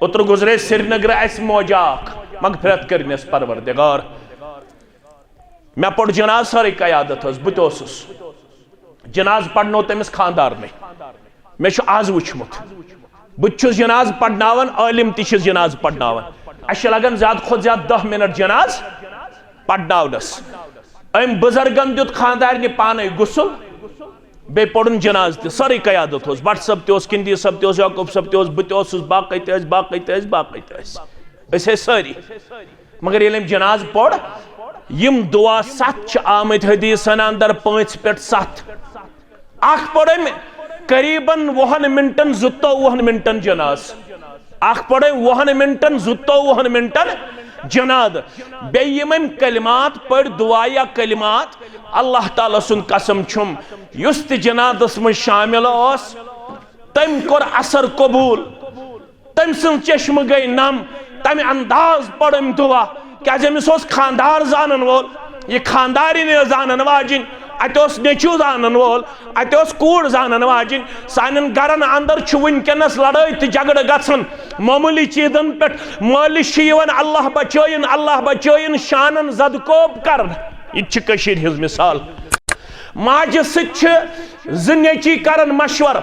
उतर गुजरे श्रीनगर अस मौजाक मगफिरत करनस परवरदिगार मे पढ़ जनाज सारी कयादत बहुत जनाज पढ़नो तमिस खानदार ने मे आज वुचमुत बहुत जनाज पढ़नावन आलिम तिश जनाज पढ़नावन अस लगन ज्यादा खुद ज्यादा 10 मिनट जनाज पढ़नावनस अम बुजुर्गन दुत खानदार पाने गुसल बे पढ़न जनाज त सारी कयादत भट सब तोस किंदी सब तोस याकूब सब तोस बहुत बाकी बाकी सारी मगर ये जनाज पढ़ यम दुआ 7 आमत हदीसन अंदर 5 पे 7 अख पढ़ करीबन 20 मिनटन 20 मिनटन जनाज अख पढ़ 20 मिनटन 20 मिनटन जनाद बेयम कलिमात पढ़ दुआ या कलिमात अल्लाह ताला सुन कसम छुम युस त जनादस में शामिल तम कोर असर कबूल तम सुन चश्म गई नम तम अंदाज पढ़म दुआ क्या अमिस खानदार जानन वोल यह खानदारी ने जानन वाजिन अत नेचू जानन वोल अत कूड़ जानन वाजिन सान गरन अंदर वनकस लड़ाई तो झगड़ गन मामूली चीजन पे मालिश अल्लाह बचयन शानन जदकोब कर यह मिसाल माज सची कर मशवर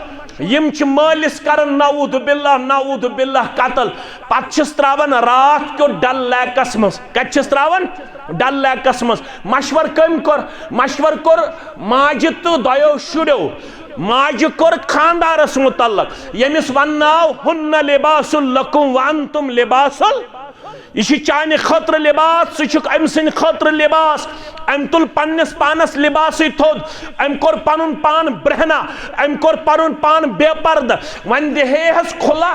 यम मालिस कर नऊद बिल्ला कतल पे त्रावान रात को डल लैकस मज कत त्रावान डल लैकस मज मशवर कम कोर मशवर कोर माज तो दो शुरो माज कोर खानदारस मुतल्लक यमिस वन्नाव हुन्न लिबासुल लकुम व अंतुम लिबासुल यह चाने खतर लिबास अम सद खतर लिबास अम तुल पन्नस पानस लिबास थोद अम कोर पनुन पान ब्रहना अम कोर पनुन पान बेपर्द वन दिहेहस खुला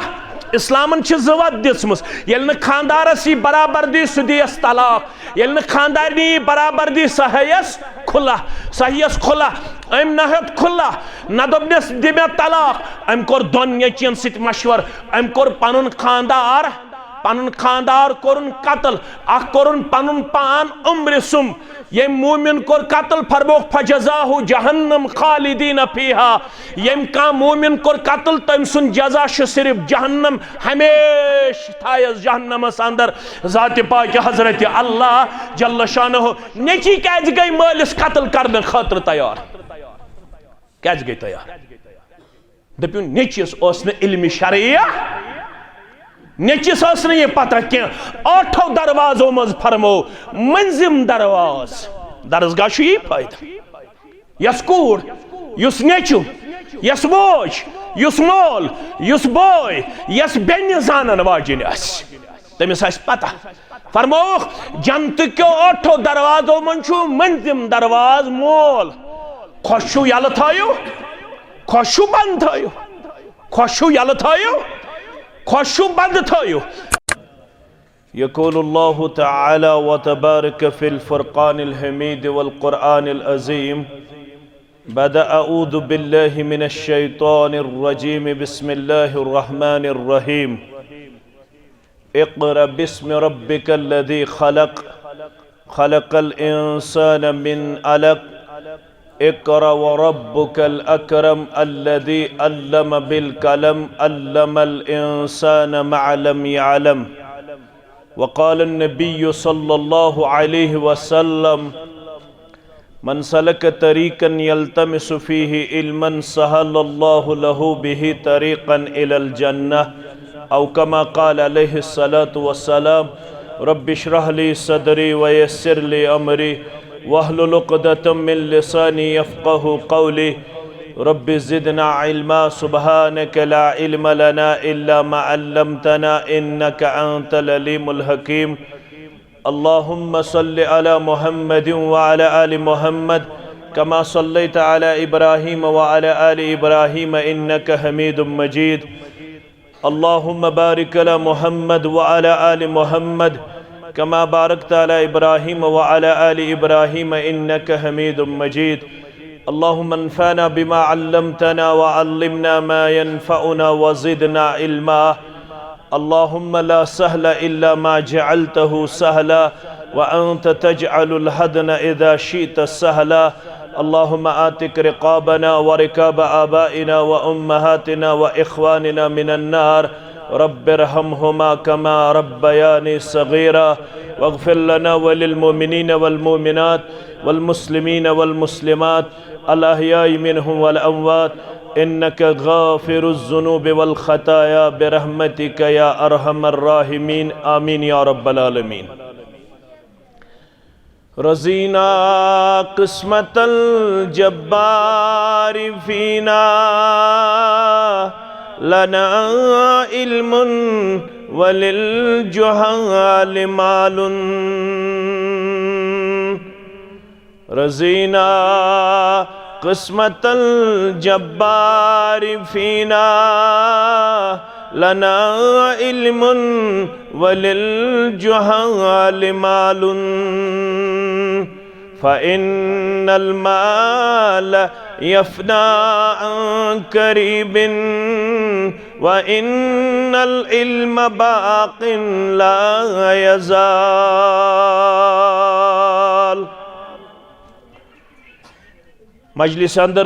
इस्लामन जवत दिसमस ये खानदारस यह बराबर दी सह दियस तलाक ये खानदार बराबर दी सहयस खुला अम नहत खुला न दोपनस दि मे तलाक अम कोर दोन यचियन सत मशवर अम कोर पनुन खानदार कोरुन कतल अख कोरुन पनुन पान उम्र सुम ये मोमिन कोर कतल फरमोख फजजाहु जहन्नम खालिदीन फीहा यम का मोमिन कोर कतल तम सुन जजा सिर्फ जहन्नम हमेश थायस जहन्नमस अंदर जात पाक हजरत अल्लाह जल्ल शानहु नेची कैज गई मालिस कतल करने खातिर तैयार कैज गई तैयार दप्यू नेचिस ओस न इल्म शरिया नेचिस ये पता क्या 8 दरवाजों मज फरमो मंजिम दरवाज दरसगाह यह फायदा यस कूड़ युस नेचु यस मोज युस मोल युस बोय यस बेन जानन वाजिन तमिस पता फरमो जन्नत क्यों 8 दरवाजों मज मंजिम दरवाज मोल खुशु यल थो खुशु बंद थो खुशु यल थो खुशु बंद थो यक़ूलुल्लाहु तआला व तबारक फिल फुरक़ानिल हमीद वल क़ुरआनिल अज़ीम बद अऊज़ु बिल्लाहि मिनश शैतानिर रजीम बिस्मिल्लाहिर रहमानिर रहीम इक़रा बिस्मि रब्बिकल लज़ी खलक़ खलक़ल इंसान मिन अलक़ इक़रा व रब्बुकल अकरम अल्लज़ी अल्लम बिल कलम अल्लमल इंसान मा लम यअलम वक़ाल नबी सल्लल्लाहु अलैहि वसल्लम मन सलक तरीक़न यल्तमिसु फ़ीहि इल्मन सहलल्लाहु लहु बिही तरीक़न इलल जन्नह औ कमा क़ाल अलैहि सलातु वस्सलाम रब्बि इश्रह ली सदरी व यस्सिर ली अमरी वहलुल उक़दतम मिन लिसानी यफ़क़हु क़ौली रब्बि ज़िदना इल्मा सुब्हानक ला इल्म लना इल्ला मा अल्लमतना इन्नका अंतल अलीमुल हकीम अल्लाहुम्मा सल्लि अला मुहम्मदिन व अला आलि मुहम्मद कमा सल्लैता अला इब्राहीम व अला आलि इब्राहीम इन्नका हमीदुम मजीद अल्लाहुम्मा बारिक अला मुहम्मद व अला आलि मुहम्मद कमा बारकता अला इब्राहीम व अला आलि इब्राहीम इन्नका हमीदुम मजीद अल्लाहुम्मा अन्फ़अना बिमा अल्लमतना व अल्लिमना मा यनफ़अुना व ज़िदना इल्मा अल्लाहुम्मा ला सहला इल्ला मा जअलतहु सहला व अंत तजअलुल हज़न इज़ा शि'ता सहला अल्लाहुम्मा आतिक रिक़ाबना व रिक़ाब आबाइना व उम्महातिना व इख़वानिना मिनन नार रब्बिरहमहुमा कमा रब्बयानी सगीरा वग़फिर लना वलिलमुमिनीन वलमुमिनात वलमुस्लिमीन वलमुस्लिमात अल-अहयाई मिनहुम वल अमवात इन्नका गाफिरुज़्ज़ुनूबि वल ख़ताया बिरहमतिका या अरहमर राहिमीन आमीन या रब्बल आलमीन। रज़ीना क़िस्मतल जब्बारि फ़ीना लना इल्मुन वलिल जुहाल मालुन। रज़ीना क़िस्मतल जब्बारि फ़ीना लना इल्मुन वलिल जुहाल मालुन। फ़इन्नल माल यफ़ना अन क़रीबिन व इन्नल इल्म बाक़िन ला यज़ाल। मजलिस अंदर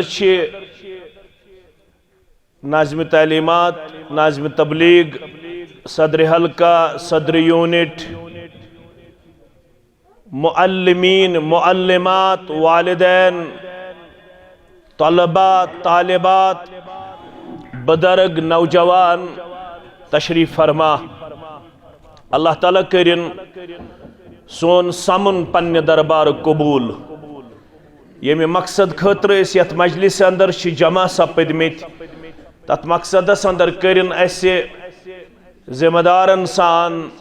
नाज़िम तालीमात, नाज़िम तबलीग, सदर हल्का, सदर यूनिट, मुअल्लिमीन, मुअल्लिमात, वालिदैन, तलबा, तालिबात, बुज़ुर्ग, नौजवान तशरीफ फरमा। अल्लाह ताला करिन सोन समुन पन्ने दरबार कबूल। ये मकसद खतर यथ मजलिस अंदर जमा सपदमित तथ मकसदस अंदर करिन ऐसे जिम्मेदारन सान,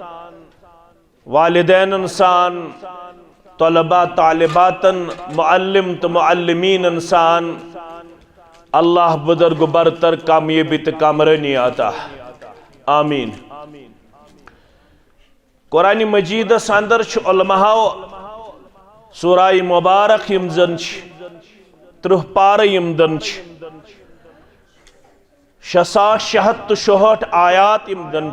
वालिदैन सान, तलबा तालिबातन, मुअल्लिम तो मुअल्लिमीन सान अल्लाह बुजुर्ग बरतर कामयाबी तो कामरानी आता आमीन। कुरान मजीद अंदर उलमाओ सूरा मुबारक यम जन 30 पार यम दन 6666 आयात यम दन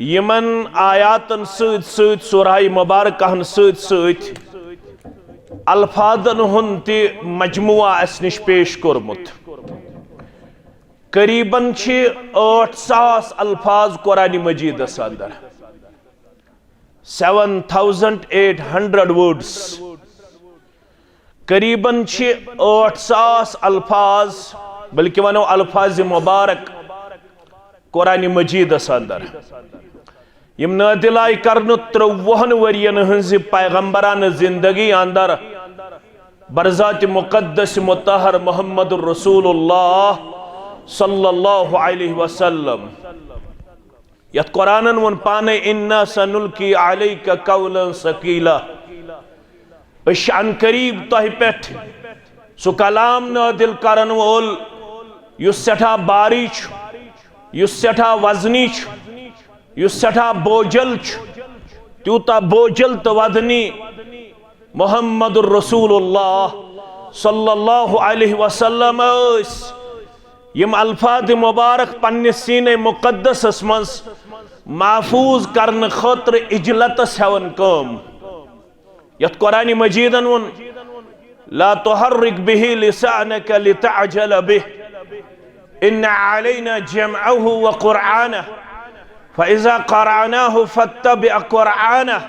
यमन आयातन सत सूरा मुबारकहन सत अल्फाजन हुन ति मजमुआ अस निश पेश कोरमुत। करीबन 8000 अल्फाज कुरान मजीद अंदर 7800 वर्ड्स, करीबन 8000 अल्फाज बल्कि वनो अल्फाज मुबारक कुरान मजीद अंदर यम नादिल आय करन 53 वरियन हंज पैगंबरान जिंदगी अंदर बरज़ात मुक़द्दस मुत्तहर मुहम्मदुर रसूलुल्लाह सल्लल्लाहु अलैहि वसल्लम। यत कुरानन वन पाने इन्ना सनुल्की अलैका कौलन सकीला। अन करीब तह पेठ सु कलाम नादिल करन वोल युस सठा बारी युस सठा वजनी युस सठा बोझल त्यूता बोझल तो वजनी मुहम्मदुर रसूलुल्लाह सल्लल्लाहु अलैहि वसल्लम यम अल्फाज मुबारक पन्ने सीने मुक़द्दस मज महफूज करने खतर इजलतस हेवन कम। यत कुरान मजीदन वन ला तुहर्रिक बिही लिसानक लितअजल बिह इन्ना अलैना जमअहु व कुरआनह फ़इज़ा क़रअनाहु फ़त्तबिअ कुरआनह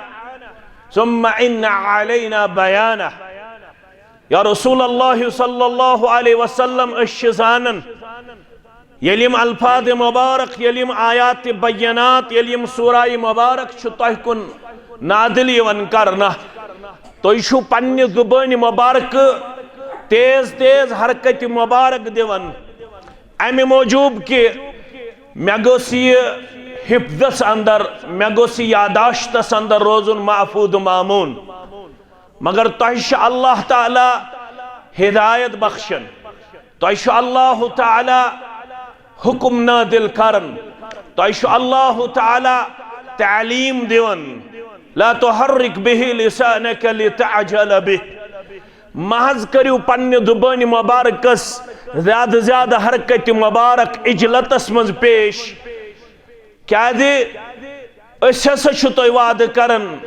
सुम्मा इन्ना अलैना बयानह। या रसूलल्लाह सल्लल्लाहु अलैहि वसल्लम अश्शानन यलिम अल्फाज मुबारक यलिम आयात बय्यनात यलिम सूरा मुबारक तह कुन नादिल यवन करना तुह पन्ने ज़ुबान मुबारक तेज तेज हरकत मुबारक दिवन अमे मौजूब कि मे गोस हिफ्ज़स अंदर मे गोस यादाश्तस अंदर रोजुन महफूज मामून। मगर तुह अल्लाह ताला हिदायत बख्शन, तुह अल्लाह ताला हुक्म नादिल करन, तुह अल्लाह ताला तालीम दिवन ला तुहर्रिक बिही लिसानक लितअजल बिह। महज करियो पन्ने ज़ुबान मुबारकस ज्यादा ज्यादा हरकत मुबारक इजलतस मज पेश क्या दे तुह वाद करन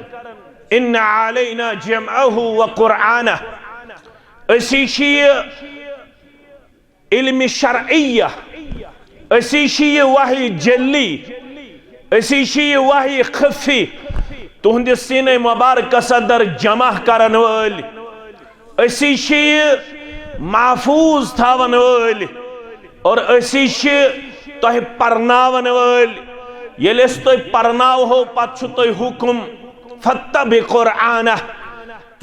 इन्ना अलैना जमअहु व कुरआनह। इल्म शरइय्या असी वही जली असी वही खफी तुहंद सीने मुबारक सदर जमा करन वल असी महफूज थावन वल और असी तुह परनावन वल ये तुह परनावो पत् तुह हुकुम फत्तबि कुरआना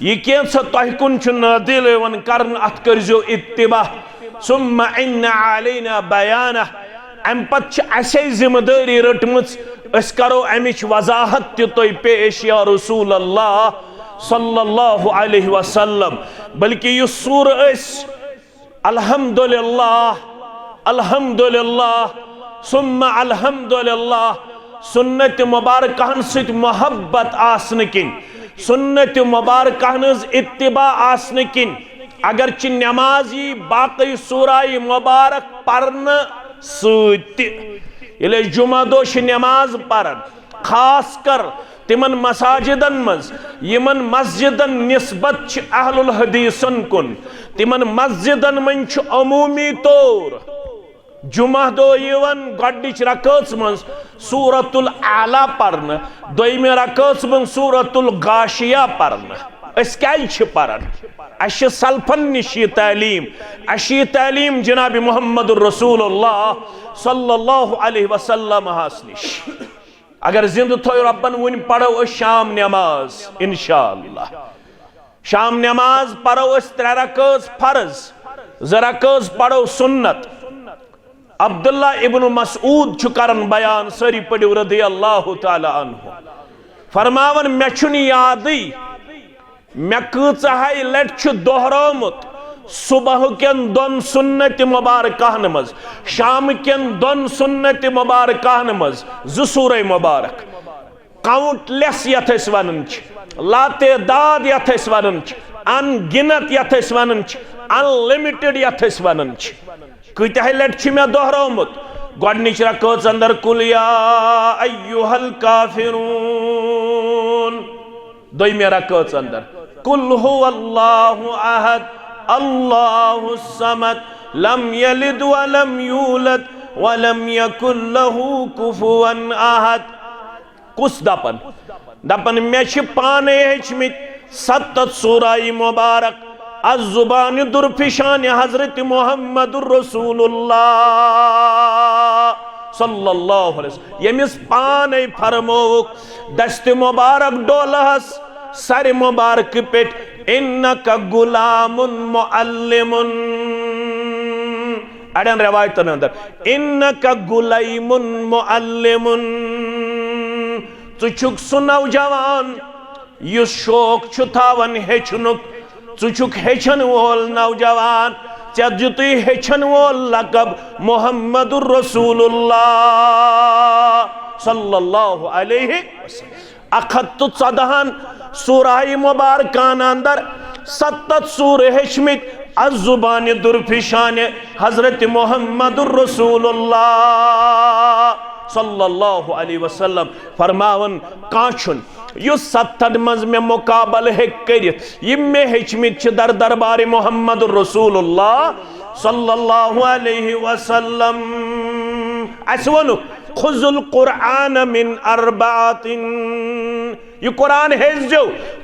यह कैसा तुह कुन नादिल कर अत करो इत्तिबा सुम्मा इन्ना अलैना बयाना अम पत् असे जिम्मेदारी रटमच अस करो अमिच वजाहत तुह पेश या रसूल अल्लाह सल्लल्लाहु अलैहि वसल्लम बल्कि यह सूर अल्हम्दुलिल्लाह अल्हम्दुलिल्लाह सुम्मा अल्हम्दुलिल्लाह सुन्नत मुबारकहन सित मोहब्बत आसन किन सुन्नत मुबारकहन इत्तिबा आसन किन अगर च नमाजी बाकी सूराई मुबारक पर्न ये जुमा दो नमाज परन खास कर तिमन मसाजिदन मज यमन मस्जिदन निस्बत अहलुल हदीसन कुन तिमन मस्जिदन मन अमूमी तौर जुमा दो गडच रकत मज सूरतुल आला पर्न दोयमे रकत मज सूरतुल गाशिया पर्न क्या पान अश सल्फन निश तालीम जनाब मोहम्मद रसूलुल्लाह सल्लल्लाहु अलैहि वसल्लम निश अगर जिंद थो रब्बन वन पढ़ो शाम नमाज इंशाअल्लाह शाम नमाज पढ़ो 3 रकात फर्ज 2 रकात पढ़ो सुन्नत अब्दुल्ला इब्न मसऊद करन बयान सारी पढ़ो रदियल्लाहु ताला अन्हु फरमावन मे छुन यादई मे कई लट दोहरामुत सुबह केन 2 सुन्नत मुबारकहन मज शाम केन 2 सुन्नत मुबारकहन मज 2 सूरह मुबारक काउंटलेस यथ वन लाते दाद यथ वन अनगिनत यथ वन अनलिमिटेड यथ वन कत्या लट मे दोहरामुत गोडनिच रकत अंदर कुल या अय्युहल काफिरून दोयमे रकत अंदर कुल हुवल्लाहु अहद अल्लाहु समद लम यलिद वलम यूलद वलम यकुल लहू कुफुवन अहद कुस दपन मे पाने हेचमित 7 सूराई मुबारक अज़ुबान दुरफिशान हजरत मोहम्मदुर रसूलुल्लाह सल्लल्लाहु अलैहि वसल्लम यमिस पाने फरमोक दस्त मुबारक डोलहस सर मुबारक पेट इन्नका गुलामुन मुअल्लिमुन अड़न रवायतन अंदर इन्नका गुलामुन मुअल्लिमुन तुछुक सु नौजवान युस शौक छु थावन हेचनुक तुछुक हेचन वोल नौजवान चे दितु हेचन वोल लकब मोहम्मदुर रसूलुल्लाह सल्लल्लाहु अलैहि वसल्लम 14 सूराई मुबारकान अंदर 7 सूर हेचमित अज़ुबान दुरफिशान हजरत मोहम्मदुर रसूलुल्लाह सल्लल्लाहु अलैहि वसल्लम फरमावन काछुन युस 7 मज में मुकाबल हे करित यम में हेचमित दर दरबार मोहम्मद रसूलुल्लाह सल्लल्लाहु अलैहि वसल्लम असवनु खुजुल कुरआन मिन अरबातिन यह कुरान हेजो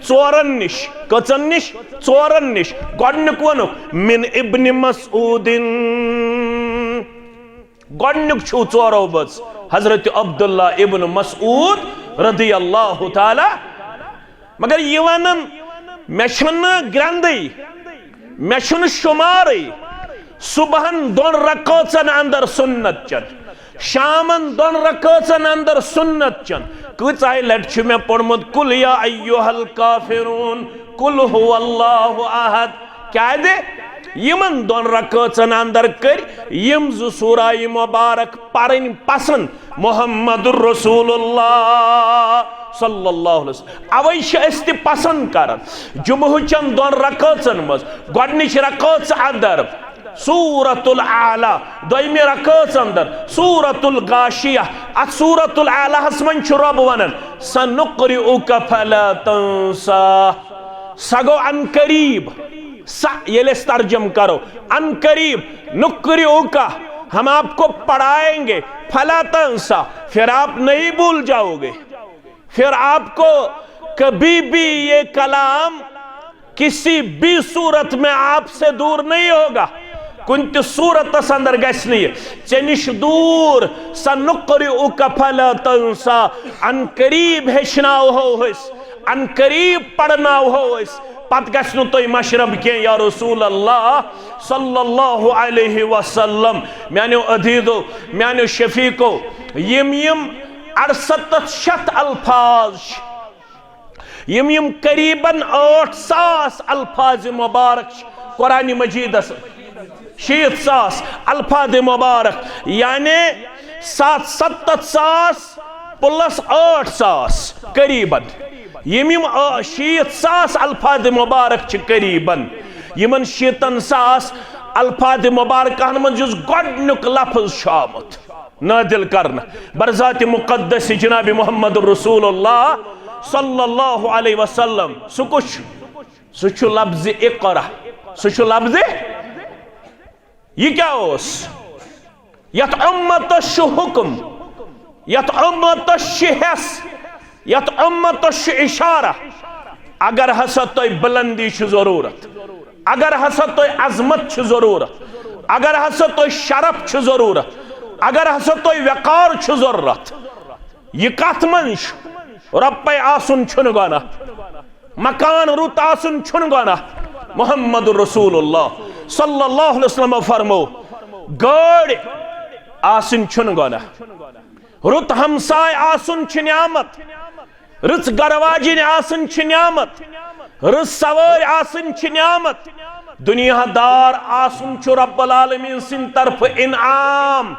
4 निश कचन निश 4 निश गोडनुक वनु मिन इब्न मसऊदिन गोडनुक छु 4 बज हजरत अब्दुल्ला इब्न मसऊद रदियल्लाहु ताला मगर ये वनन मे ग्रंदई मे शुमार सुबहन 2 रकातन अंदर सुन्नत चन शामन 2 रकातन अंदर सुन्नत चन कई लट मे पढ़मुत कुल या अय्युहल काफिरून कुल हुवल्लाहु अहद क्या दे यमन 2 रकातन अंदर कर यम 2 सूराई मुबारक परन पसंद मोहम्मदुर रसूलुल्लाह सल्लल्लाहु अलैहि वसल्लम अवश्य पसंद कर जुमहुचन 2 रकातन मज गोडनिच रकात अंदर सूरतुल आला दोयमे रकात अंदर सूरतुल गाशिया अत सूरतुल आला मन रब वनन सनुक़रिउका फला तंसा सगो अन करीब सा ये तर्जम करो अन करीब नुक़रिउका हम आपको पढ़ाएंगे, फला तंसा, फिर आप नहीं भूल जाओगे, फिर आपको कभी भी ये कलाम किसी भी सूरत में आपसे दूर नहीं होगा। कुंत सूरत अंदर गस चे निश दूर सनुक़रिउका फला तंसा, अनकरीब हेचनाव हो, अनकरीब पढ़नाव हो, पत गु तुम मशरब के या रसूल अल्लाह सल्लल्लाहु अलैहि वसल्लम। म्यानो अदीदो, म्यानो शफीको, यम 6800 अल्फाज, यम करीबन 8,000 अल्फाज मुबारक कुरान मजीद 6,000 अल्फाज मुबारक, यानी 67,000 प्लस 8,000 करीबन यम 6,000 अल्फाज मुबारक करीबन। यमन 6,000 अल्फाज मुबारक मन गोडनुक लफ्ज आमुत नादिल करना बरज़ात मुक़द्दस जनाब मोहम्मद रसूलुल्लाह सल्लल्लाहु अलैहि वसल्लम। सु लफ्ज़ इक़रा, सु लफ्ज़ ये क्या उस यत उम्मतश हुक्म, यत उम्मतश हिस, यत उम्मतश इशारा। अगर हसा तो बुलंदी जरूरत, अगर हसा तो अजमत जरूरत, अगर हसा तो शरफ जरूरत, अगर हसा तो वकार जरूरत, यह कत मन रप्पे आसुन छुन गाना, मकान रुत आसुन छुन गाना। मोहम्मद रसूलुल्लाह सल्लल्लाहु अलैहि वसल्लम फरमो गाड़ आसुन छुन गाना, रुत हमसाय आसुन छ नियामत, रुत गरवाजिन आसुन छ नियामत, रुत सवार आसुन छ नियामत, दुनियादार आसुन छ रब्बुल आलमीन सिन तरफ इनाम।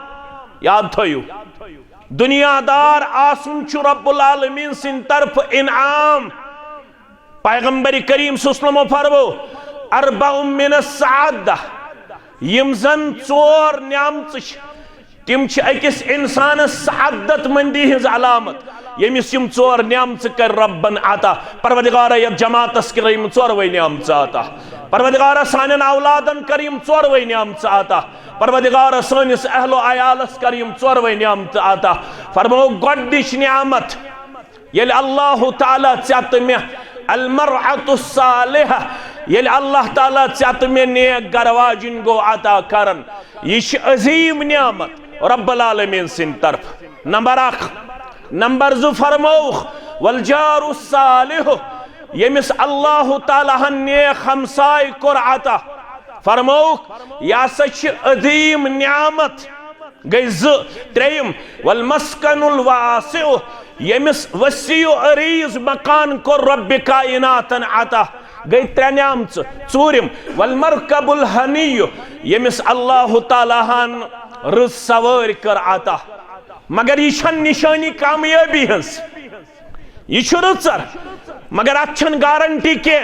याद थयो, दुनियादार आसुन छ रब्बुल आलमीन सिन तरफ इनाम। पैगंबर करीम सल्लल्लाहु अलैहि वसल्लम फरमो अरबाउम मिन सआदा, यम जन 4 नियामत तिम अकिस इंसान सआदत मंदी हिज अलामत, यमिस यम 4 नियामत कर रब्बन अता। परवरदिगार यत जमातस कर यम 4 नियामत अता, परवरदिगार सानन औलादन कर यम 4 नियामत अता, परवरदिगार सानिस अहलो अयालस कर यम 4 नियामत अता। फरमो गोडनिश नियामत येल अल्लाह ताला चत मे अल मरअतुस सालिहा, येल अल्लाह ताला चत मे नेक गरवाजिन गो अता करन, यह अजीम नियामत रब्बुल आलमीन सिन तरफ। नंबर 1। नंबर 2 फरमौख वल जारुस सालिह, यमिस अल्लाह ताला नेक हमसाय कोर अता। फरमौख यह अजीम नियामत गई 3। वल मस्कनुल वासिउ, यमिस वसीउ अरीज मकान को रब्बे कायनातन अता गई 3 नियामत। 4। वल मरकबुल हनियु, यमिस अल्लाह ताला हन रज सवार कर अता। मगर यह निशानी कामयाबी हंस, यह रचर, मगर अन गारंटी के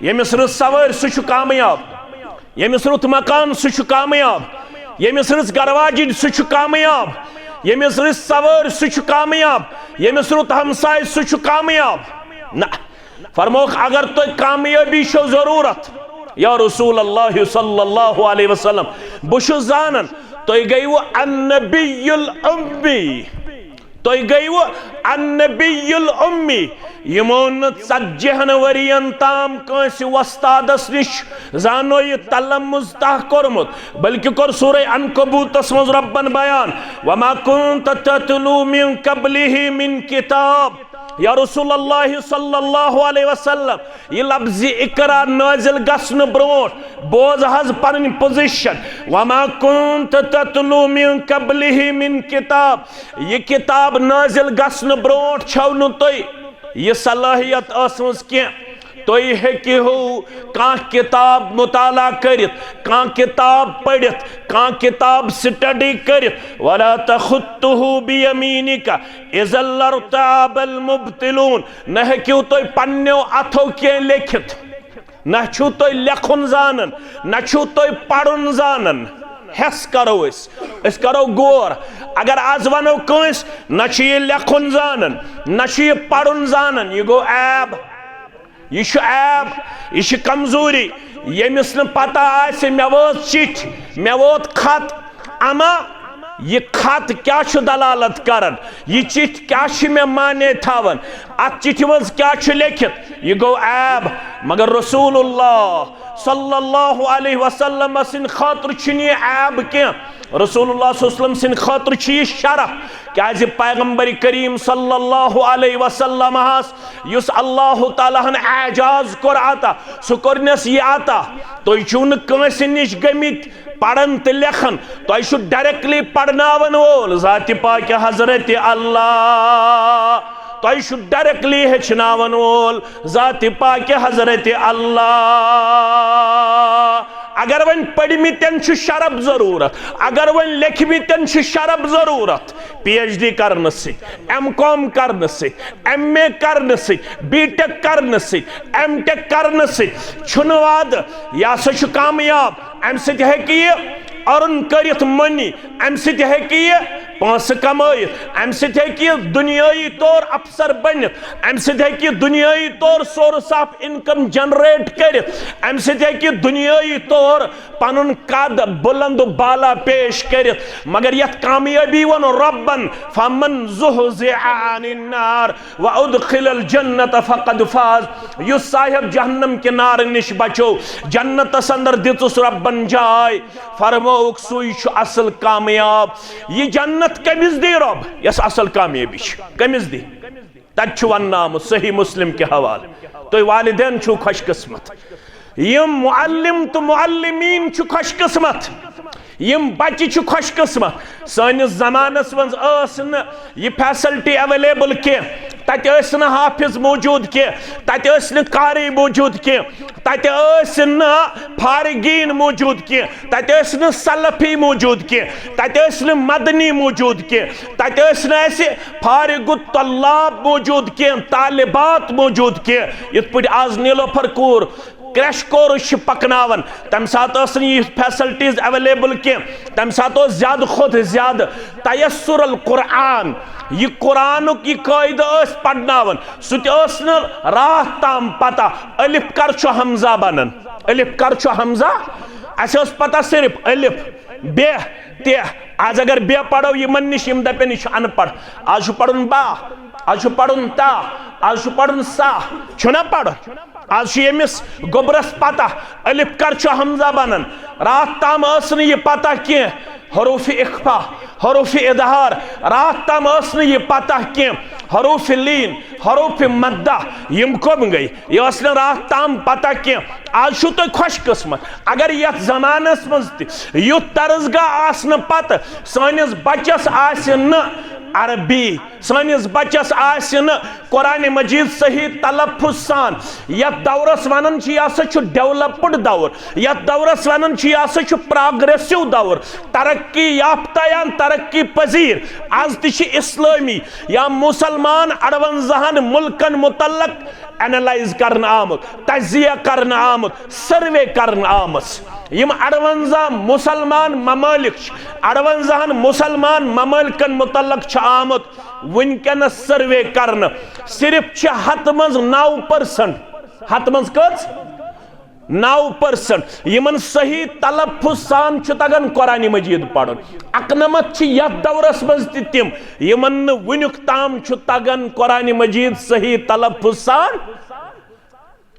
यमिस रज सवार सह कामयाब, यमिस रुत मकान सह कामयाब, यमिस रज गरवाजिन सह कामयाब, यमिस रज सवार सह कामयाब, यमिस रुत हमसाय सह कामयाब ना। फरमोख अगर तो कामयाबी छो जरूरत या रसूल अल्लाह सल्लल्लाहु अलैहि वसल्लम, बुश जानन तो गयु अन्नबियुल उम्मी, तो गयु अन्नबियुल उम्मी। यमोन 40 वरियन ताम कंस वस्तादस निश जानो यह तलम्मुज तह कोरमुत, बल्कि कोर सूरह अनकबूतस मज रब्बन बयान वमा कुंत ततलू मिन कबलिही मिन किताब। या रसूलुल्लाह सल्लल्लाहु अलैहि वसल्लम, यह लफ्ज़ इकरा नाजिल गसन ब्रोट बोज हज पन पोजिशन, वमा कुंत ततलू मिन कबलिही मिन किताब, यह किताब नाजिल गसन ब्रोट छौ न तोय यह सलाहियत आसमज के तुम हेकिहो कां किताब मुताला करित, कां किताब पढ़ित, कां किताब स्टडी करित। वला तखुत्तुहु बियमीनिका इज़ लर्ताबल मुब्तिलून, न हेकियो तुम पन्नो अथो के लिखित, न छु तुम लेखुन जानन, न छु तुम पढ़ुन जानन। हेस करो इस करो गौर। अगर आज वनो कंस न यह लेखुन जानन, न यह पढ़ुन जानन, यह गो ऐब, यह ऐब, यह कमजोरी। यमिस न पता आसे मे वोत चिट्ठी, मे वोत खत, अमा ये खत क्या दलालत करन, ये चिट्ठी क्या मे माने थावन, अत चिट्ठी मज क्या लिखित, यह गो ऐब। मगर रसूलुल्लाह सल्लल्लाहु अलैहि वसल्लम सिन खातिर ये ऐब क्या, रसूलुल्लाह सल्लल्लाहु सिन खातिर यह शरफ, क्या पैगंबर करीम सल्लल्लाहु अलैहि वसल्लम युस अल्लाह ताला एजाज कोर आता सह कोरनस यह आता। तुम छो नस निश गमित पढ़न तो लेखन, तुह डायरेक्टली पढ़नावन वोल ज़ात पाक हजरत अल्लाह, तुह डायरेक्टली हेचनावन वोल ज़ात पाक हजरत अल्लाह। अगर वन पढ़मितन शरफ जरूरत, अगर वन लेखमितन शरफ जरूरत, PhD करने से, M.Com करने से, MA करने से, B.Tech करने से, M.Tech करने से छुनवाद या सच कामयाब अम सत अर्न करित मनी, अम सत पांस कमायित, अम सत दुनियाई तौर अफसर बनित, अम सत दुनियाई तौर सोर्स ऑफ इनकम जनरेट करित, अम सत दुनियाई तौर पनुन कद बुलंद बाला पेश करित। मगर यत कामयाबी वन रब्बन फमन ज़ुहज़िअ अनिन नार व उदखिलल जन्नत फक़द फाज़, युस साहिब जहन्नम के नार निश बचो, जन्नतस अंदर दितुस रब्बन जाय, फरमोक सुई असल कामयाब। ये जन्नत कमिस दी रब यस असल कामयाबी कमिस दी, तत वनाम सही मुस्लिम के हवाले। तो वालिदैन छु खुशकिस्मत, यम मुअल्लिम तो मुअल्लिमीन छु खुशकिस्मत, यम बच्चे छु खुशकिस्मत। सानिस ज़मानस मज यह फैसिलिटी अवेलेबल के, तत हाफिज मौजूद के, तत कारी मौजूद के, तत फारिगीन मौजूद के, तत सलफी मौजूद के, तत मदनी मौजूद के, तत फारिगु तल्लाब मौजूद के, तालिबात मौजूद के। इत पे आज नीलोफर कूर क्रैश कोर्स पकनावन, तम सात फैसिलिटीज अवेलेबल के, तम सात ज्यादा खुद ज्यादा तयस्सुर अल कुरान, यह कुरानुक यह कायदा पढ़नावन, सह रात ताम पता अलिफ कर हमजा बनन, अलिफ कर हमजा अस पता सिर्फ अलिफ बे ते। आज अगर बे पढ़ो यमन निश यम दपन यह अनपढ़, आज पढ़ुन बा, आज पढ़ुन ता, आज पढ़ुन सा, छुना पढ़। आज यमिस गोबरस पता अलिफ कर हमजा बनन, रात ताम यह पता क्या हरूफ इख्फा, हरूफ इजहार, रात ताम यह पता क्या हरूफ लीन, हरूफ मद्दा, यम कम गई यह रात ताम पता क्या। आज तुम खुशकिस्मत अगर यथ जमानस मज युथ तर्जगा आसन पत सानिस बच्चस आसन अरबी, सानिस बच्चस आसन कुरान मजीद सही तलफ्फुज सान, यथ दौरस वनन यह डेवलप्ड दौर, यथ दौरस वनन यह प्रोग्रेसिव दौर, तरक्की याफ्ता या तरक्की पजीर। आज ति इस्लामी या मुसलमान 58 मुल्कन मुतल्लक एनालाइज करना आमुत, तजिया करना आमुत, सर्वे करना आमस। यम 58 मुसलमान ममालिक 58 मुसलमान ममालिकन मुतल्लक आमुत वनकनस सर्वे करना, सिर्फ 100 मज 9%, 100 मज कस 9% यमन सही तलफ्फुज सान तगन कुरान मजीद पढ़न। अकनमत यथ दौरस मज तिम यमन वुनुक ताम तगन कुरान मजीद सही तलफ्फुज सान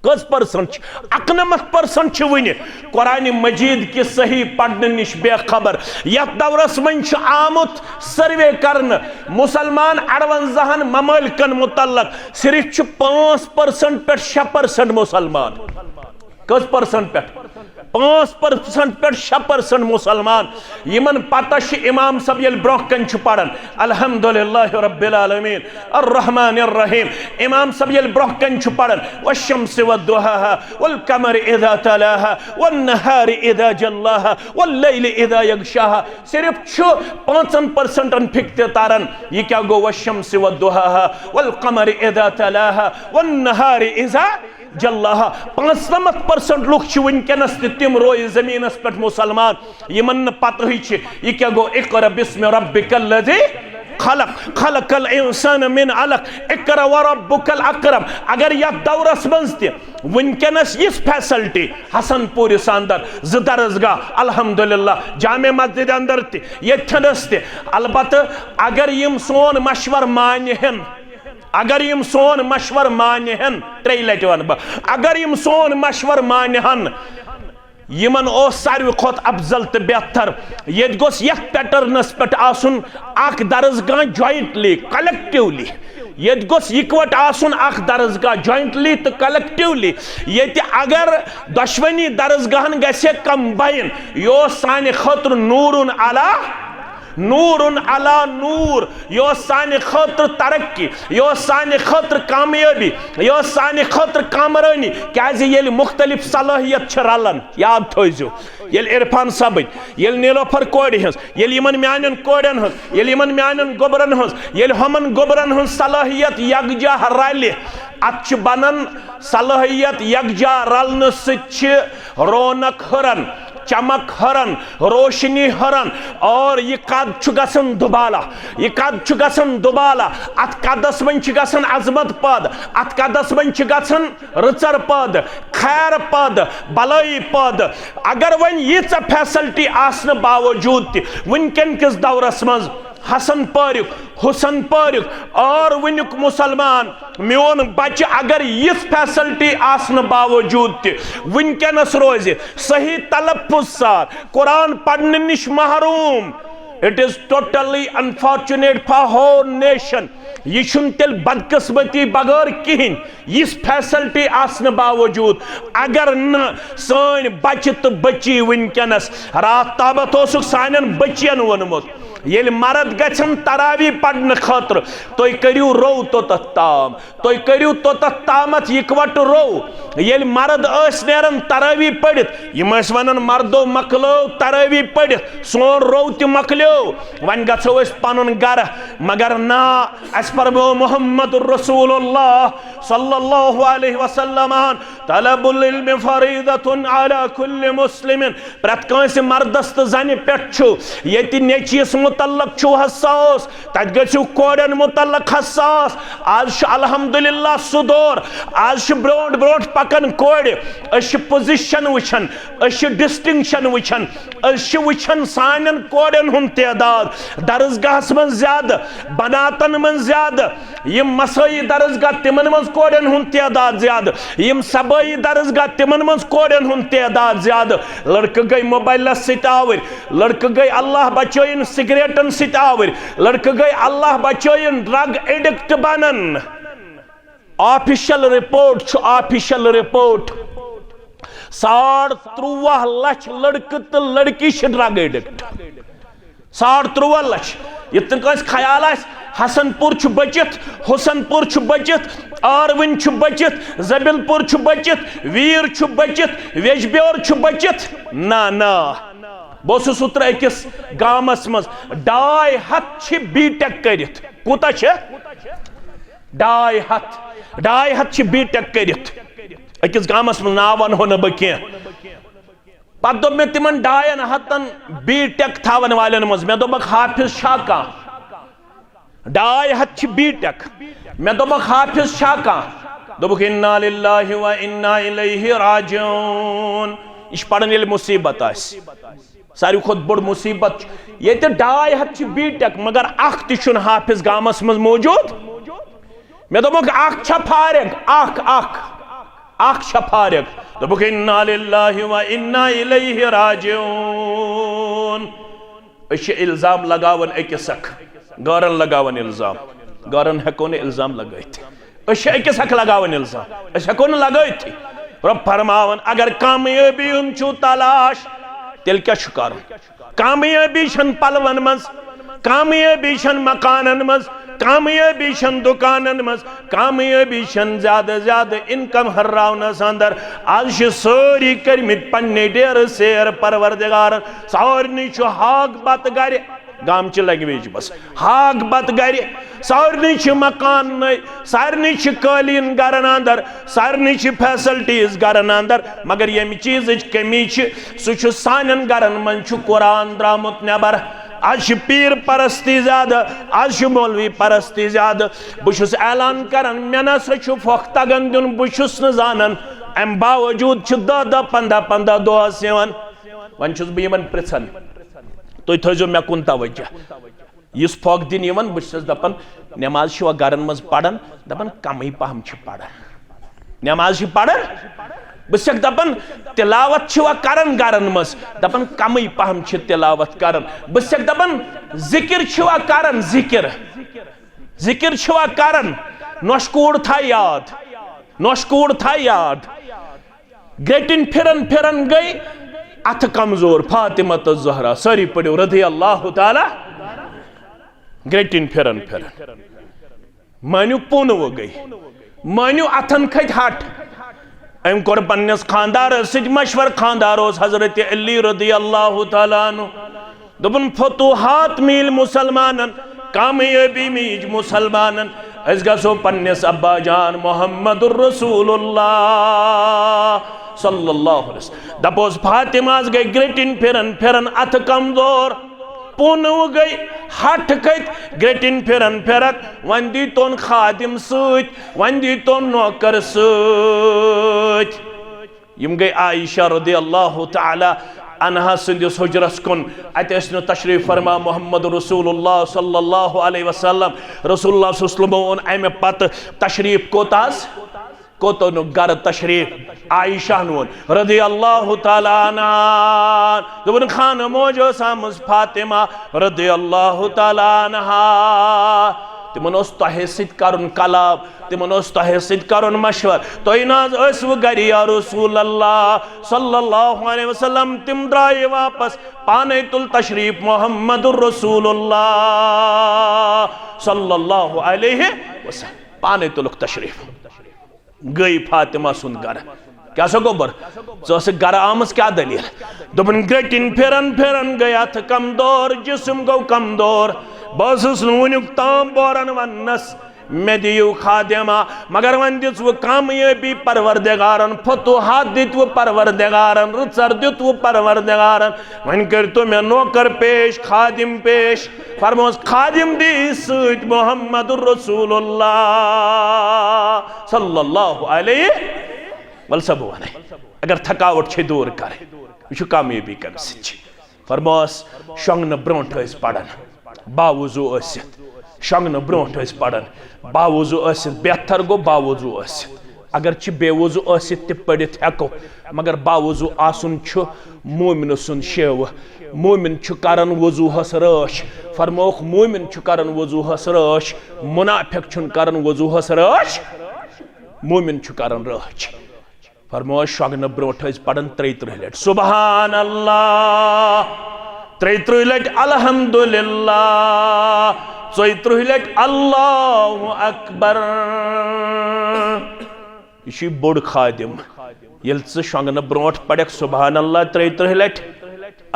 कस परसेंट, 91% वन कुरान मजीद के सही पढ़ने निश बेखबर। यथ दौरस मज आमुत सर्वे करन मुसलमान 58 ममालिकन मुतल्लक, सिर्फ 5% पे 6% मुसलमान, कस परसेंट पे 5% पे 6% मुसलमान। यमन पता इमाम सब ये ब्रोकन पढ़न अल्हम्दुलिल्लाह रब्बिल आलमीन अर्रहमानिर रहीम, इमाम सब ये ब्रोकन पढ़न वश्शम्सि वद्दुहाहा वल कमरि इज़ा तलाहा वन नहारि इज़ा जल्लाहा वल लैलि इज़ा यग़शाहा। सिर्फ 5% फिक्ते तारन ये क्या गो वश्शम्सि वद्दुहाहा वल कमरि इज़ा तलाहा वन नहारि इज़ा जल्लाहा। 95% लुक वनकनस तिम रोय जमीनस पे मुसलमान यमन पत यह क्या गो इक़रा बिस्मि रब्बिकल्लज़ी खलक खलकल इंसान मिन अलक इकरा व रब्बुकल अकरम। अगर यह दौरस मंज वनकनस यह फैसिलिटी हसनपुर अंदर ज दरसगाह अल्हम्दुलिल्लाह जामे मस्जिद अंदर तनस अलबत् अगर यम सोन मशवर मानहन अगर यम सोन मशवर मानहन 3 लटि वन बह अगर यम सोन मशवर मानहन यमन सारे खुद अफजल तो बेहतर ये गोस यथ पैटर्नस पे आसुन अख दरसगाह जॉइंटली कलेक्टिवली ये गोस इकवट आसुन अख दरसगाह जॉइंटली तो कलेक्टिवली ये अगर दशवनी दरसगाहन गसे कंबाइन यो साने खतर नूरुन अला नूर यो साने खतर तरक्की यो साने खतर कामयाबी यो साने खतर कामरानी क्या मुख्तलिफ सलाहियत रलन याद थो ये इरफान सबन ये नीलोफर कोड़ हज ये मान कोड़न हज ये मान गोबरन हज ये हमन गोबरन हज सलाहियत यकजा रल अत बनन सलाहियत यकजा रलन सि रौनक हरन चमक हरन रोशनी हरन और यह कद गसन दुबाला यह कद गसन दुबाला अत कदस मन गसन अजमत पद अत कदस मन गसन रचर पद खैर पद भलाई पद अगर वन यीच फैसिलिटी आसने बावजूद वनकन किस दौरस मज हसन पारिक हुसन पारिक और वनुक मुसलमान मोन बच्चे अगर यह फैसिलिटी आसने बावजूद वनकनस रोज सही तलफ़ुज़ सार कुरान पढ़ने निश महरूम it is totally unfortunate for whole nation यह तेल बदकिस्मती बगैर कहीं इस फैसिलिटी आसने बावजूद अगर न सान बच्चे तो बच्ची वनकनस रात ताबत सान बच्चन वोनमुत ये मर्द गन तरावी पढ़ने खतर तुम करू रो तोतथ ताम तुम करू तोतथ तामत इकवट रो ये मर्द नेरन तरावी पढ़ित यम वन मर्दो मकलो तरावी पढ़ित सोन रो त मकलो वन गो पन गर मगर ना अस परमो मोहम्मद रसूलुल्लाह सल्लल्लाहु अलैहि वसल्लम तलबुल इल्म फरीदतुन अला कुल्लि मुस्लिमिन प्रत कांस मर्दस तो जन पे ये नेचीस मुतल्लक हसास तत गो कोड़न मुतल्लक हसास आज अल्हम्दुलिल्लाह सुदौर आज ब्रोट ब्रोट पकन कोड़ पोजिशन वुचन डिस्टिंक्शन वुचन वुचन सान कोड़न हुंद तादाद दरसगाहस मन ज्यादा बनातन मन ज्यादा यम मसई दरसगाह तिमन मन कोड़न हुंद तादाद ज्यादा यम सबई दरसगाह तिमन मन कोड़न हुंद तादाद ज्यादा लड़के गई मोबाइल सवर लड़के गई अल्लाह बचोइन सिगरेटन सवर लड़के गई अल्लाह बचोइन ड्रग एडिक्ट बनन ऑफिशियल रिपोर्ट 13.5 लाख लड़के तो लड़की ड्रग एडिक्ट 13.5 लाख ये ख्याल हसनपुर बचित हुसनपुर बचित आरवन बचित जबिलपुर बचित वीर बचित वेजब्योर बचित ना ना बस उतर अकिस गामस मज 250 बीटेक करित कूता 250 बीटेक करित अकिस गामस मज ना वनो न बह पे दोप मे तिमन 250 बीटेक थावन वालन मज मे दोपक हाफिज शाह कह 250 बीटेक मे दोपक हाफिज शाह कह दोपक इन्ना लिल्लाहि व इन्ना इलैहि राजिऊन इस पढ़न ये मुसीबत सारी खुद बड़ मुसीबत ये 250 बीटेक मगर अख तुन हाफिज गामस मज मौजूद मे दोपक अख छा फारिग अख छा फारिग दोपक इन्ना लिल्लाहि व इन्ना इलैहि राजिऊन इल्जाम लगावन अकिस गरन लगावन इल्जाम गरन हेको न इल्जाम लगाइत अकिस लगावन इल्जाम हेको न लगाइत रब फरमावन अगर कामयाबी छु तलाश तेल क्या कर कामयाबी पलवन मज कामयाबी मकानन मज कामयाबी दुकानन मज कामयाबी ज्यादा ज्यादा इनकम हर्रावनस अंदर आज सारी करमित पन्ने डेर सेर परवरदिगार सारनी हाक बत गर गाम लैंग्वेज बस हाक बत गर सारनी मकान नई सारनी कालीन गरन अंदर सारनी फैसिलिटीज गरन अंदर मगर यम चीज कमी सह सान गरन मन कुरान द्रामुत नबर आज पीर परस्ती ज्यादा, आज मौलवी परस्ती ज्यादा। बुशुस ऐलान करन मे नसा फोख तगन दिन, बुशुस न जानन, अम बावजूद 10 15 15 दोहस यवन। वन छुस बह यमन पृछन तुम थो मे कुन तवज्जो इस फोख दिन यवन, बस दपान नमाज गरन मज पढ़न, दपान कम पहम पढ़न नमाज पढ़न, बस दपान तिलावत करन गरन मज, दपान कम पहम तिलावत करन, बस दपान जिक्र करन, जिक्र करन, नोशकूड़ था याद, नोशकूड़ था याद। ग्रेटिन फिरन फिरन गई अथ कमजोर फातिमा तो ज़हरा, सारी पढ़ो रज़ी अल्लाह ताला। ग्रेटिन फिरन फिरन मानू पुन वो गई, मानू अथन खत हट। अम कोर पन्नस खानदार मशवर, खानदार हजरत अली रज़ी अल्लाह ताला अन्हु, दोपन फतुहात मिल मुसलमानन, कामयाबी मीज मुसलमानन, अस गसो पन्नस अब्बा जान मोहम्मदुर रसूलुल्लाह सल्लल्लाहु अलैहि वसल्लम। दपोस फातिमा गई ग्रेटिन फिरन फिरन अथ कमजोर, पुन गई हट कत ग्रेटिन फिरन फिरत, वन दी तोन खादिम सूत, वन दी तोन नौकर सूत। यम गई आयशा रज़ी अल्लाह ताला अन्हा संदिस हुजरस कुन, अत तशरीफ फरमा मोहम्मद रसूलुल्लाह सल्लल्लाहु अलैहि वसल्लम। रसूलुल्लाह सल्लल्लाहु अलैहि वसल्लम अमे पत तशरीफ कोतास कोतन गर तशरीफ आयशा नोन रज़ी अल्लाह ताला अन्हा, दोपन खान मोजो सामस फातिमा रज़ी अल्लाह ताला अन्हा। तिमन तह सरुन कलाम, तिमन तह सरुन मशवर, तुम नाजु गर या रसूल अल्लाह सल्लल्लाहु अलैहि वसल्लम। तिम द्राय वापस, पाने तुल तशरीफ मोहम्मदुर रसूलुल्लाह सल्लल्लाहु अलैहि वसल्लम, पाने तुलक तशरीफ। गई फातिमा सुन गर, क्या सो गोबर स गर आमस क्या दलील? दोपन ग्रेटिन फिरन फिरन गया थ कमदोर, जिस्म गो कमदोर, बस वनुक ताम बोरन वनस मे दियो खादिमा, मगर वन दिस वो कामयाबी परवरदिगारन, फतुहात दित वो परवरदिगारन, रुचर दित वो परवरदिगारन। वन कर तो मे नौकर पेश, खादिम पेश, फरमोस खादिम दी सूत मोहम्मदुर रसूलुल्लाह सल्लल्लाहु अलैहि वसल्लम। अगर थकावट छे दूर करे, यह कामयाबी कम सच। फरमोस शंगन ब्रोंठ पढ़न, बावुजू शंगन ब्रोंठ पढ़न, बावुजू बेहतर गो बावुजू। अगर बेवुजू ते पढ़ित हेको, मगर बावुजू आसुन मोमिन सुन शेव। मोमिन करन वजूहस रश, फरमोख मोमिन करन वजूहस रश, मुनाफिक करन वजूहस रश, मोमिन करन रश। फरमो शगन ब्रोंठ पढ़न 33 लट सुबहान अल्लाह, 33 लट अल्हम्दुलिल्लाह, 34 लट अल्लाहु अकबर। यह बोड़ खादिम ये शंगन ब्रोंठ पढ़ सुबहान अल्लाह 33 लट,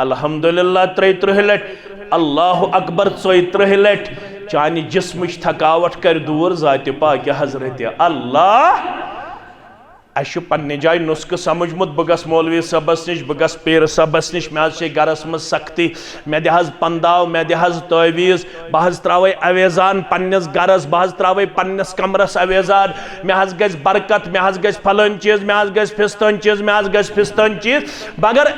अल्हम्दुलिल्लाह 33 लट, अल्लाहु अकबर 34 लट, चानि जिस्मच थकावट कर दूर जात पाक हजरत अल्लाह। अश पन्ने जाय नुस्ख समझमुत, बह गस मौलवी सबस निश, बह गस पीर सबस निश, मे गरस मज सख्ती, मे दहज पंदाव, मे दहज तवीज़, बह त्रावे अवेजान पन्नस गरस, बह त्रावे पन्नस कमरस अवेजान, मे गज बरकत, मे गज फलन चीज, मे गज फिस्तन चीज, मे गज फिस्तन चीज। मगर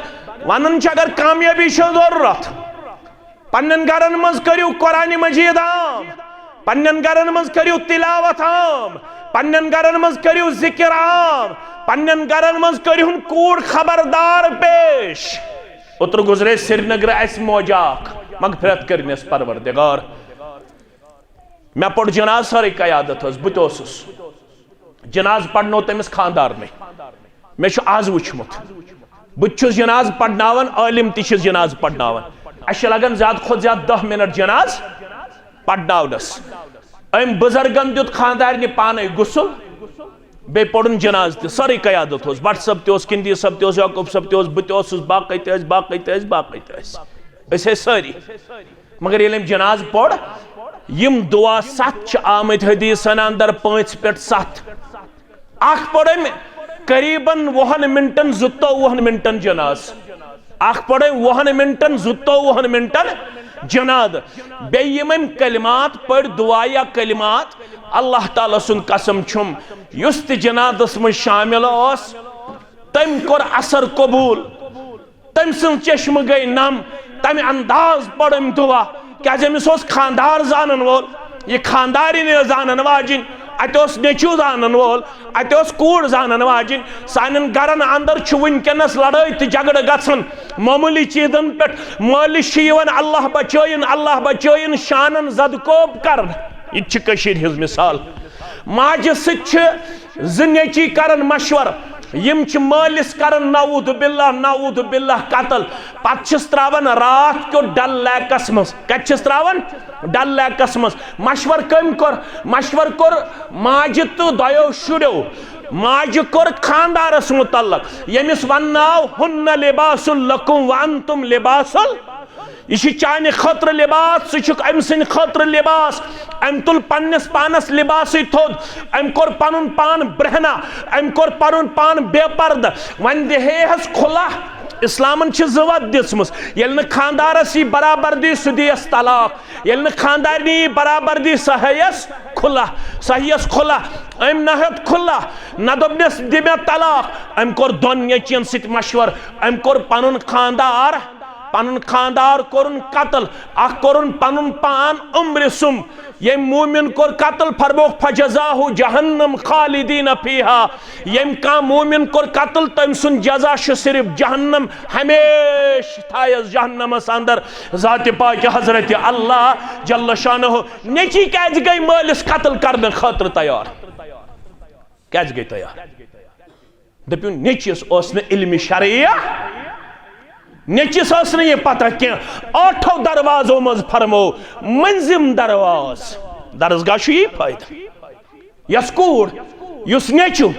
वन अगर कामयाबी जरूरत, पन्न गरन मज करियो कुरान मजीद आम, पन्न गरन मज करियो तिलावत आम, पन्न गरन मज करियो जिक्र आम, पन्न गरन मज करियो कूड़ खबरदार पेश। उतर गुजरे श्रीनगर अस मोजाक मगफिरत करनेस परवरदिगार। मे पढ़ जनाज सारी कयादत बस जनाज पढ़नो तमिस खानदार में, मे आज वुचमुत, बस जनाज पढ़नावन, आलिम ति जनाज पढ़नावन। अस लगन ज्यादा खुद ज्यादा 10 मिनट जनाज पढ़नावनस। अम बुजुर्गन दित खानदार पाने गुसल, बे पढ़न जनाज त सारी कयादत बट सब तोस, किंदी सब तोस, याकूब सब तोस, बस बाकी तस बाकी तस बाकी तस सारी। मगर ये जनाज पढ़, यम दुआ 7 आमत हदीसन अंदर 5 पे 7 अख पढ़ करीबन 20 मिनटन 22 मिनटन जनाज, अख पढ़ 20 मिनटन 22 मिनटन जनाद बेयम कलिमात पढ़ दुआ या कलिमात अल्लाह ताला सुन कसम छुम युस त जनादस में शामिल ओस तम कोर असर कबूल तम सुन चश्म गई नम तम अंदाज पढ़म दुआ क्या अमिस खानदार जानन वोल ये खानदारी ने जानन वाजिन अत नेचू जानन वोल अत कूड़ जानन वाजिन सान गरन अंदर वनकस लड़ाई तो झगड़ गन मामूली चीजन पे मालिश अल्लाह बचोन शानन जदकोब कर यह मिसाल माज सची करन मशवर यम मालिस करन नऊद बिल्लाह कतल पत्स त्रावन रात को डल लैकस मज कत त्रावन डल लैकस मज मशवर कम कोर मशवर कोर माज तो दयो शुरो माज कोर खानदारस मुतल्लक यमिस वन्नाव हुन्ना लिबासुल लकुम व अंतुम लिबासुल यह चाने खतर लिबास सह अम सद खतर लिबास अम तुल पन्नस पानस लिबास थोद अम कोर पनुन पान ब्रहना अम कोर पनुन पान बेपर्द वन दिहेहस खुला इस्लामन जवत दिसमस ये खानदारस यह बराबर दी सह दियस तलाक ये खानदारनी बराबर दी सहयस खुला अम नहत खुला न दोपनस दि मे तलाक अम कोर दोन नेचियन सत मशवर अम कोर पनुन खानदार कोरुन कतल कोरुन पनुन पान उम्र सुम ये मोमिन कोर कतल फरमोख फजजाहु जहन्नम खालिदीन फीहा यम का मोमिन कोर कतल तम सुन जजा सिर्फ जहन्नम हमेश थायस जहन्नमस अंदर जात पाक हजरत अल्लाह जल्ल शानहु नेची कैज गई मालिस कतल करने खतर तैयार कैज गई तैयार दपू नेचिस ओसने इल्म शरिया नेचिस ओसने ये पता क्या आठों दरवाजों मज फरमो मंजिम दरवाज दरसगाह यही फायदा यस कूड़ युस नेचु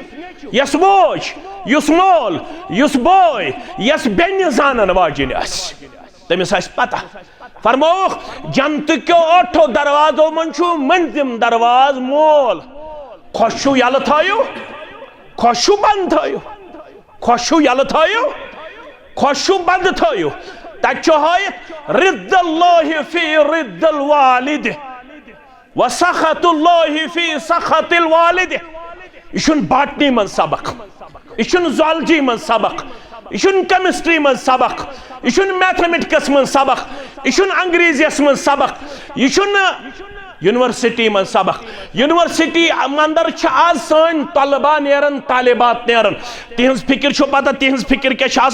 यस मोज युस मोल युस बोय यस बेन जानन वाजिन तमिस पता फरमो जन्नत क्यों आठों दरवाजों मज मंजिम दरवाज मोल खुशु यल थो खुशु बंद थो खुशु यल थो खुशु बंद थो तह रिद्दल्लाहि फी रिद्दल वालिद व सखतुल्लाहि फी सखतिल वालिद यह बॉटनी मन सबक यह ज़ूलॉजी मन सबक यह केमिस्ट्री मन सबक यह मैथमेटिक्स मन सबक यह अंग्रेजियस मन सबक यह यूनिवर्सिटी में सबक यूनिवर्सिटी अंदर आज सन तलबा नेरन तालिबात नेरन तिहज फिक्र पता तिहज फिक्र क्या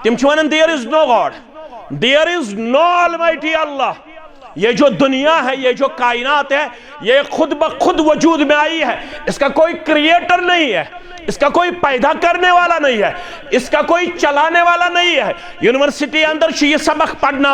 तिम वन there is no god there is no almighty Allah ये जो दुनिया है ये जो कायनात है ये खुद ब खुद वजूद में आई है इसका कोई क्रिएटर नहीं है इसका कोई पैदा करने वाला नहीं है इसका कोई चलाने वाला नहीं है यूनिवर्सिटी अंदर यह सबक पढ़ना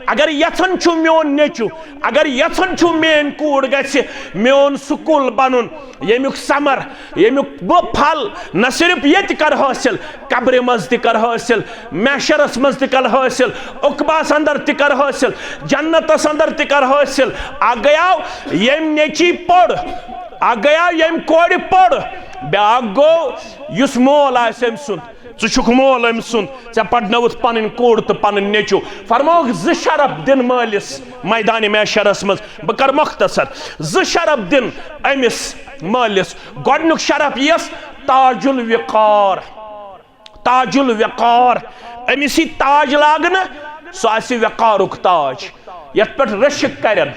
अगर यथन मोन नेचु अगर यथन मेन कूड़ गि मोन स्कूल बनुन यमुक समर यमुक फल न सिर्फ ये कर हासिल कब्र मज कर हासिल मैशरस मज कर हासिल उकबास अंदर कर हासिल जन्नतस अंदर कर हासिल आ गयाव यम नेची पढ़ आ गया यम कोड़ पढ़ ब्याक गो युस मोल आम सुन ुक मोल अम सुन ऐ पढ़नवुत पन कोड़ तो पन नेचु फरमोक ज शरफ दिन मालिस मैदान मैशरस मज बह कर मुख्तसर ज शरफ दिन अमिस मालिस गोडनुक शरफ यस ताजुल विकार अमिस यह ताज लागन सह वकारुक ताज यथ पे रशिक करन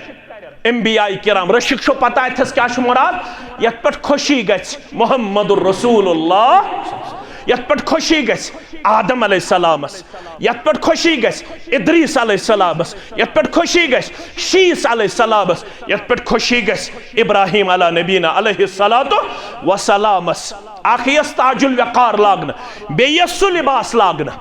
अंबियाए किराम रशिक पता अथस क्या मुराद यथ पे खुशी गछ मुहम्मदुर रसूलुल्लाह यथ पे खुशी गछ आदम अलैहिस्सलामस यथ पे खुशी गछ इद्रीस अलैहिस्सलामस यथ पे खुशी गछ शीस अलैहिस्सलामस यथ पे खुशी गछ इब्राहिम अला नबीना अलैहिस्सलातु वसलामस आखियस ताजुल वकार लागन बेयस सु लिबास लागन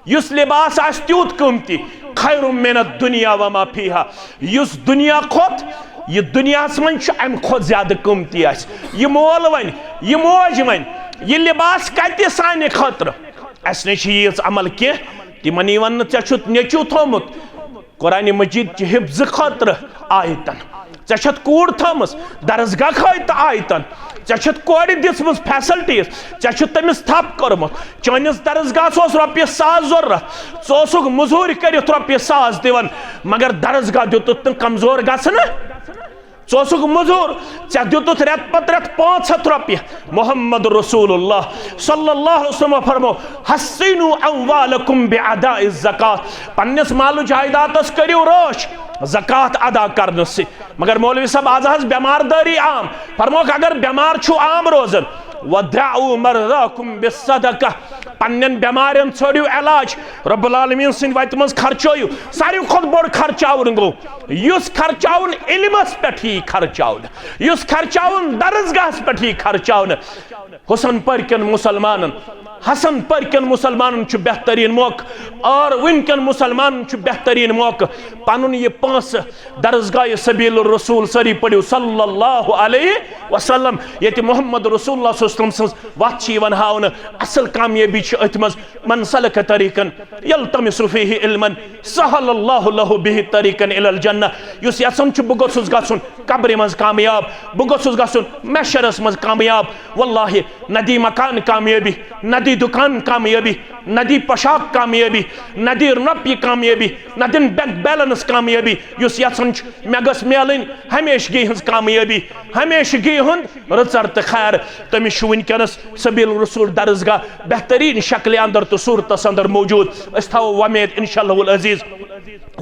युस लिबास आस त्यूत कीमती खैरुम मिन दुनिया व मा फीहा युस दुनिया खोत यह दुनिया मन अम खोत ज्यादा कीमती आस यह मोल वन यह मोज वन यह लिबास कत साने खतर अस नीज अमल कह तिमन वन नेचु थोमुत कुरान मजीद हिफ्ज खतर आयतन ऐ कूड़ थमस दरसगाह खत आयतन चत कोड़ दिसमस फैसिलिटीज तमिस थप कर्मुत चनिस दरसगाह रॉपियस 100 जरूरत ोसुक मजूर कर रॉपियस 100 दिवन मगर दरसगाह दितुत कमजोर गसन ोसुक मजूर दुत रेत पत रेत 500 रॉपिय मोहम्मद रसूलुल्लाह सल्लल्लाहु अलैहि वसल्लम फरमो हस्सिनु अम्वालकुम बिअदाइ ज़कात पन्निस माल जायदातस करियो रोश ज़कात अदा करने से मगर मौलवी साहब आज बेमारदारी आम फरमोक अगर बेमार छु आम रोजन वदअउ मरज़ाकुम बिस्सदका पन्नन बेमारन छोड़ियो इलाज रब्बुल आलमीन सिंह वत मज खर्चोयु सारी खुद बड़ खर्चाउन गो युस खर्चाउन इल्मस पेठ ही खर्चाउन युस खर्चाउन दरसगाहस पेठ ही खर्चाउन हुसन परकन मुसलमानन हसन परकन मुसलमानन छु बेहतरीन मौक और विनकन मुसलमानन छु बेहतरीन मौक पनुन ये 5 दरसगाह सबील रसूल सरी पड़ियो सल्लल्लाहु अलैहि वसल्लम ये मोहम्मद रसूलुल्लाह सल्लल्लाहु अलैहि वसल्लम वत वन हावन असल कामयाबी अतमज मन सलक तरीकन यल्तमिसु फीहि इल्मन सहलल्लाहु लहु बिहि तरीकन इलल जन्नह युस यसन छु बगसुस गसुन कब्र मज कामयाब बगसुस गसुन महशरस मज कामयाब वल्लाहि नदी मकान कामयाबी नदी दुकान कामयाबी नदी पोशाक कामयाबी नदी रपी कामयाबी नदीन बैंक बैलेंस कामयाबी युस यसन मे गस मिलन हमेशगी हज कामयाबी हमेशगी हुंद रचर तो खैर तमिस वनकस सबील रसूल दरसगाह बेहतरीन शक्ल अंदर तो सूरतस अंदर मौजूद थो वमेद इंशाअल्लाहुल अजीज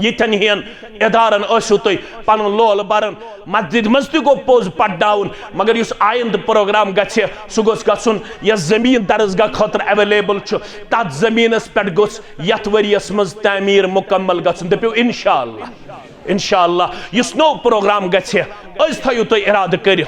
यन हन इदारन असु तुम पन लोल बरन मस्जिद मज गो पोज पटनाउन मगर युस आइंद प्रोग्राम गछ सह गोस गसुन यस जमीन दरसगाह खतर अवेलेबल तथ जमीनस पे गोस यथ वरियस मज तामीर मुकम्मल गसुन दपियो इंशाअल्लाह इंशाअल्लाह युस नो प्रोग्राम गछ थो तुम इराद कर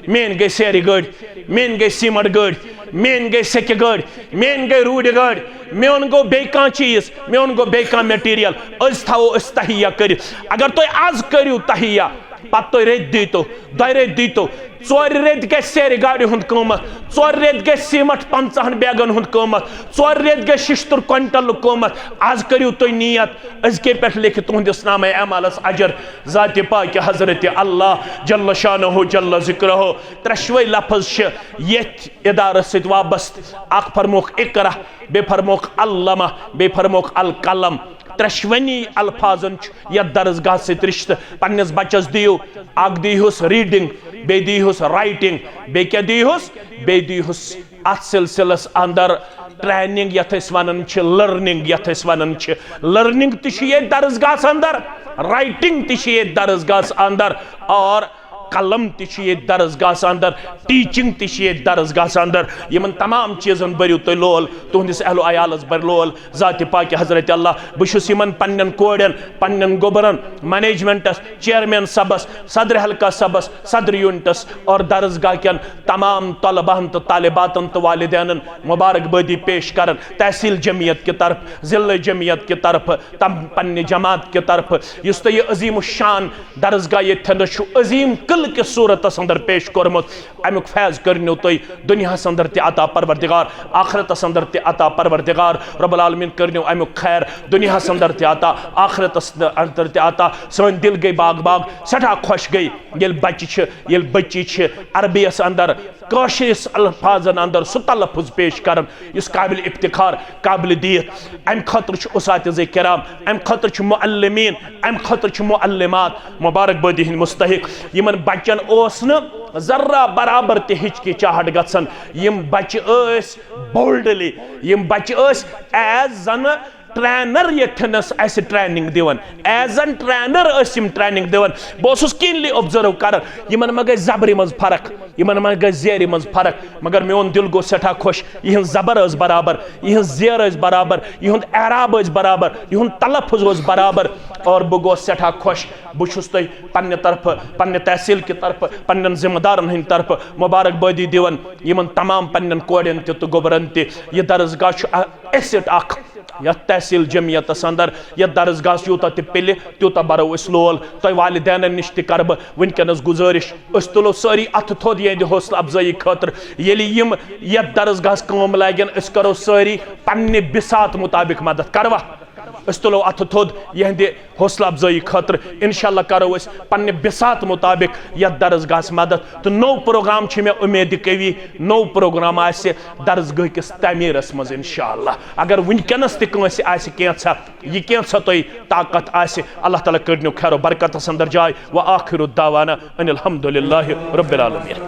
मेन गई सेरी गाड़ी मेन गई सीमट गाड़ी मेन गई सेक्य गाड़ी मेन गई रूड गाड़ी मेन गो बे चीज मेन गो बे मटीरियल थो तहिया कर अगर तुम आज करू तहिया पत रेत दीतो 2 रेत दीतो 4 रेत ग सेरी गाड़ी हुंद कीमत 4 रेत ग सीमट 50 बैगन हुंद कीमत 4 रेत ग 76 क्विंटल कीमत आज करू तुम नियत अजके पे लिख तुहदिस नामे अमलस अजर ज़ात पाक हजरत अल्लाह जल्ल शानहु जल्ल ज़िक्रहु त्रशवे लफ्ज ये इदार सत वाबस्त अख फरमोक इकरा बे फरमोक अल्लमा बे फरमोक अल कलम त्रशवनी अल्फाजन यह दरसगाह से रिश्त पन्नस बच्चस दियो अग दीहुस रीडिंग बे दीहुस राइटिंग बे क्या दीहुस बे दीहुस अत सिलसिलस अंदर ट्रेनिंग यथ वनन लर्निंग यथ वनन लर्निंग ये दरसगाह अंदर राइटिंग ये दरसगाह अंदर और कलम ती दरसगाह अंदर टीचिंग ती दरसगाह अंदर यमन तमाम चीजन बरियो तुम लोल तुहदिस अहलो अयालस बर लोल ज़ात पाक हजरत अल्लाह बहुस पन्न कोड़न पन्न गोबरन मैनेजमेंटस चेयरमैन सबस सदर हल्का सबस सदर यूनिटस और दरसगाह कन तमाम तलबान तो तालिबातन तो वालिदैन मुबारकबादी पेश कर तहसील जमीयत की तरफ ज़िला जमीयत की तरफ तम पन्ने जमात की तरफ इस तो यह अजीम शान दरसगाह ये अजीम के सूरत अंदर पेश कर्मुत अमुक फैज करनो तुम दुनिया अंदर अता परवरदिगार आखरत अंदर अता परवरदिगार रब्बुल आलमीन करनो अमुक खैर दुनिया अंदर अता आखरत अंदर अता सन दिल गई बाग बाग सठा खुश गई ये बच्ची अरबियस अंदर काशिस अल्फाजन अंदर सह तलफुज पेश कर इस काबिल इफ्तिखार काबिल दीत अम खतर उसातिज़ किराम अम खतर मुअल्लिमीन अम खतर मुअल्लिमात मुबारकबादी हिंद मुस्तहिक यमन बच्चन जर्रा बराबर ते हिचकिचाहट गसन यम बच्चे बोल्डली यम बच्चे एज जन ट्रेनर यथनस ऐसे ट्रेनिंग दिवन एज एन ट्रेनर ट्रेनिंग दिवन बहुत कीनली ऑब्जर्व कर यमन मा गई जबरी मज फर्क यमन मा गई जेरी मज फर्क मगर मोन दिल गो सठा खुश यह जबर बराबर यह जेर बराबर यह एराब बराबर यह तलफुज बराबर और बह गो सठा खुश बहुस तुम पन्ने तरफ पन्ने तहसील की तरफ पन्न जिम्मेदारन हंद तरफ मुबारकबादी दिवन यमन तमाम पन्न कोड़न तो गोबरन तह दरसगाह एसेट अख यह तहसील जमीयत अंदर यह दरसगाह यूता पिल तूत बरो लोल तुम वालिदैन नश कर बह वनकस गुजारिश तुलो सारी अथ थोद यह हौसला अफजाई खतर ये दरसगाह कम लगन करो सारी पन्ने बिसात मुताबिक मदद करवा अस तुलो अथ थोद यहंदे हौसला अफजाई खतर इंशाल्लाह करो अस पन्ने बिसात मुताबिक यथ दरसगाह मदद तो नो प्रोग्राम छ मे उम्मीद कवी नो प्रोग्राम आसे दरसगाह किस तमीरस मज इंशाल्लाह अगर वनकनस तक आसे कैंसा यह कैंसा तुम ताकत आसे अल्लाह ताला कड़नो खैरो बरकत अंदर जाय व आखिरु दावाना अनिल हम्दुलिल्लाहि रब्बिल आलमीन।